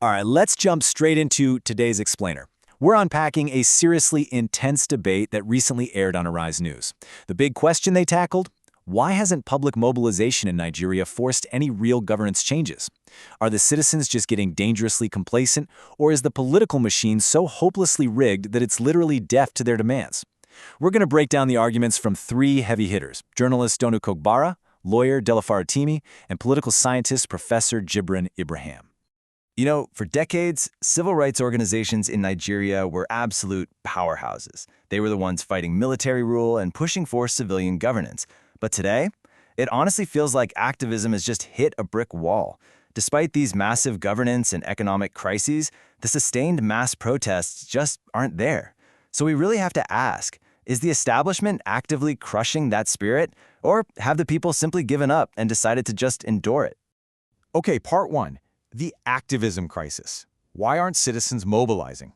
All right, let's jump straight into today's explainer. We're unpacking a seriously intense debate that recently aired on Arise News. The big question they tackled? Why hasn't public mobilization in Nigeria forced any real governance changes? Are the citizens just getting dangerously complacent, or is the political machine so hopelessly rigged that it's literally deaf to their demands? We're going to break down the arguments from three heavy hitters: journalist Donu Kogbara, lawyer Delafar Atimi, and political scientist Professor Jibrin Ibrahim. You know, for decades, civil rights organizations in Nigeria were absolute powerhouses. They were the ones fighting military rule and pushing for civilian governance. But today, it honestly feels like activism has just hit a brick wall. Despite these massive governance and economic crises, the sustained mass protests just aren't there. So we really have to ask, is the establishment actively crushing that spirit, or have the people simply given up and decided to just endure it? Okay, part one. The activism crisis. Why aren't citizens mobilizing?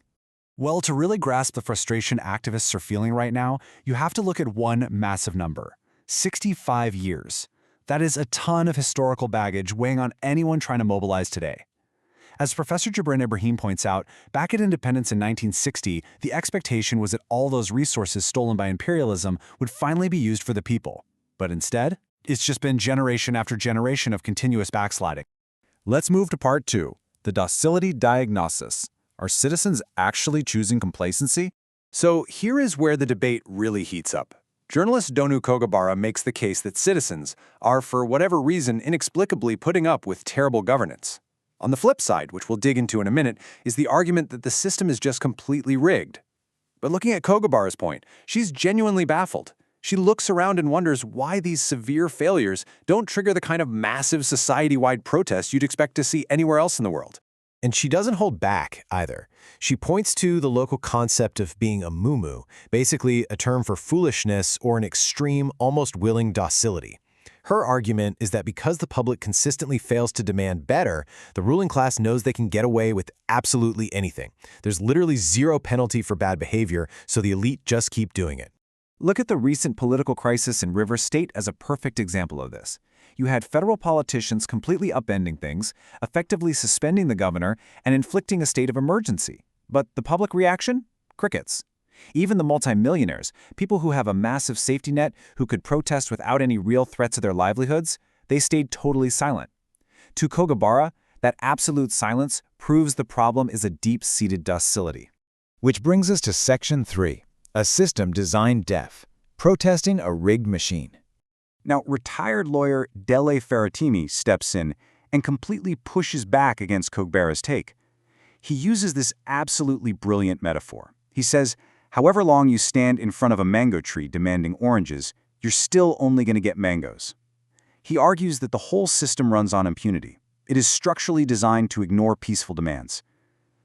Well, to really grasp the frustration activists are feeling right now, you have to look at one massive number: 65 years. That is a ton of historical baggage weighing on anyone trying to mobilize today. As Professor Jibrin Ibrahim points out, back at independence in 1960, the expectation was that all those resources stolen by imperialism would finally be used for the people. But instead, it's just been generation after generation of continuous backsliding. Let's move to part two, the docility diagnosis. Are citizens actually choosing complacency? So here is where the debate really heats up. Journalist Donu Kogbara makes the case that citizens are, for whatever reason, inexplicably putting up with terrible governance. On the flip side, which we'll dig into in a minute, is the argument that the system is just completely rigged. But looking at Kogbara's point, she's genuinely baffled. She looks around and wonders why these severe failures don't trigger the kind of massive society-wide protests you'd expect to see anywhere else in the world. And she doesn't hold back, either. She points to the local concept of being a mumu, basically a term for foolishness or an extreme, almost willing docility. Her argument is that because the public consistently fails to demand better, the ruling class knows they can get away with absolutely anything. There's literally zero penalty for bad behavior, so the elite just keep doing it. Look at the recent political crisis in Rivers State as a perfect example of this. You had federal politicians completely upending things, effectively suspending the governor, and inflicting a state of emergency. But the public reaction? Crickets. Even the multimillionaires, people who have a massive safety net, who could protest without any real threat to their livelihoods, they stayed totally silent. To Kogbara, that absolute silence proves the problem is a deep-seated docility. Which brings us to Section 3. A system designed deaf, protesting a rigged machine. Now, retired lawyer Delafar Atimi steps in and completely pushes back against Kogbara's take. He uses this absolutely brilliant metaphor. He says, however long you stand in front of a mango tree demanding oranges, you're still only going to get mangoes. He argues that the whole system runs on impunity. It is structurally designed to ignore peaceful demands.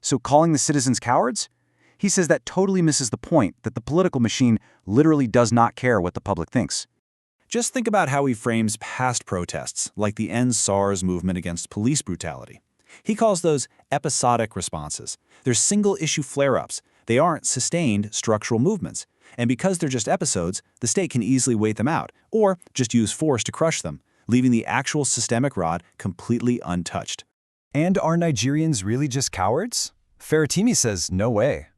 So calling the citizens cowards? He says that totally misses the point that the political machine literally does not care what the public thinks. Just think about how he frames past protests, like the End SARS movement against police brutality. He calls those episodic responses. They're single-issue flare-ups. They aren't sustained structural movements. And because they're just episodes, the state can easily wait them out, or just use force to crush them, leaving the actual systemic rod completely untouched. And are Nigerians really just cowards? Faratimi says no way.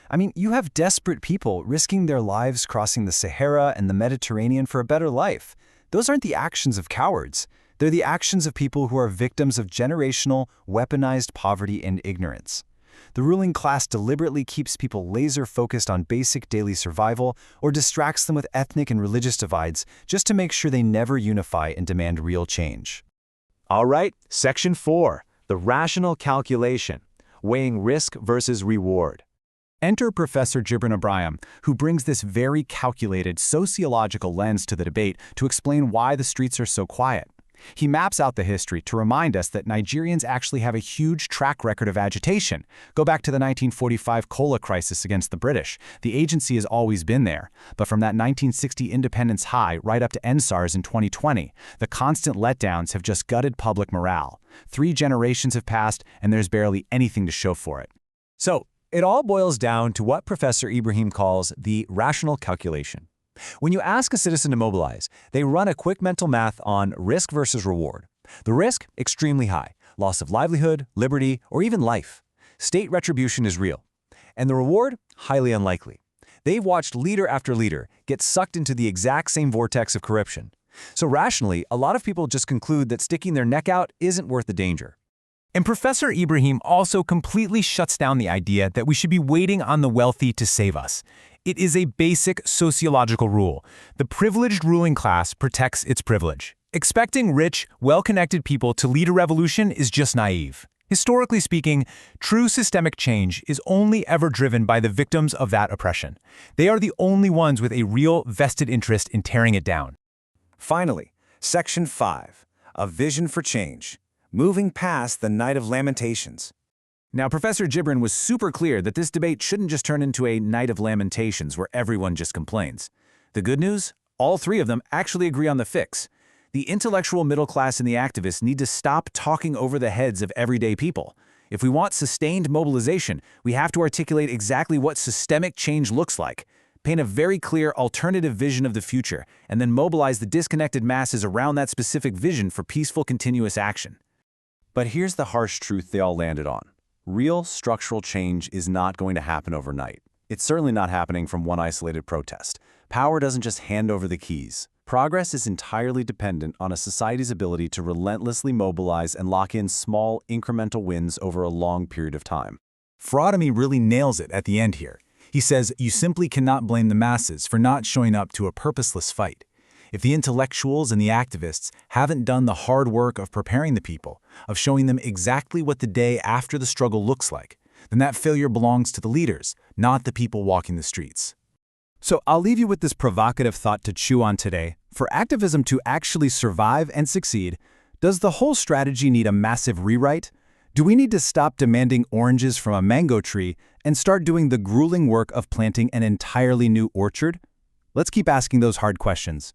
I mean, you have desperate people risking their lives crossing the Sahara and the Mediterranean for a better life. Those aren't the actions of cowards. They're the actions of people who are victims of generational, weaponized poverty and ignorance. The ruling class deliberately keeps people laser-focused on basic daily survival or distracts them with ethnic and religious divides just to make sure they never unify and demand real change. All right, Section 4. The rational calculation. Weighing risk versus reward. Enter Professor Jibrin Ibrahim, who brings this very calculated sociological lens to the debate to explain why the streets are so quiet. He maps out the history to remind us that Nigerians actually have a huge track record of agitation. Go back to the 1945 Cola crisis against the British. The agency has always been there. But from that 1960 independence high right up to EndSARS in 2020, the constant letdowns have just gutted public morale. 3 generations have passed, and there's barely anything to show for it. So, it all boils down to what Professor Ibrahim calls the rational calculation. When you ask a citizen to mobilize, they run a quick mental math on risk versus reward. The risk, extremely high. loss of livelihood, liberty, or even life. State retribution is real. And the reward? Highly unlikely. They've watched leader after leader get sucked into the exact same vortex of corruption. So rationally, a lot of people just conclude that sticking their neck out isn't worth the danger. And Professor Ibrahim also completely shuts down the idea that we should be waiting on the wealthy to save us. It is a basic sociological rule. The privileged ruling class protects its privilege. Expecting rich, well-connected people to lead a revolution is just naive. Historically speaking, true systemic change is only ever driven by the victims of that oppression. They are the only ones with a real vested interest in tearing it down. Finally, Section 5, A Vision for Change, moving past the Night of Lamentations. Now, Professor Gibran was super clear that this debate shouldn't just turn into a night of lamentations where everyone just complains. The good news? All three of them actually agree on the fix. The intellectual middle class and the activists need to stop talking over the heads of everyday people. If we want sustained mobilization, we have to articulate exactly what systemic change looks like, paint a very clear alternative vision of the future, and then mobilize the disconnected masses around that specific vision for peaceful, continuous action. But here's the harsh truth they all landed on. Real structural change is not going to happen overnight. It's certainly not happening from one isolated protest. Power doesn't just hand over the keys. Progress is entirely dependent on a society's ability to relentlessly mobilize and lock in small, incremental wins over a long period of time. Frodemy really nails it at the end here. He says, you simply cannot blame the masses for not showing up to a purposeless fight. If the intellectuals and the activists haven't done the hard work of preparing the people, of showing them exactly what the day after the struggle looks like, then that failure belongs to the leaders, not the people walking the streets. So I'll leave you with this provocative thought to chew on today. For activism to actually survive and succeed, does the whole strategy need a massive rewrite? Do we need to stop demanding oranges from a mango tree and start doing the grueling work of planting an entirely new orchard? Let's keep asking those hard questions.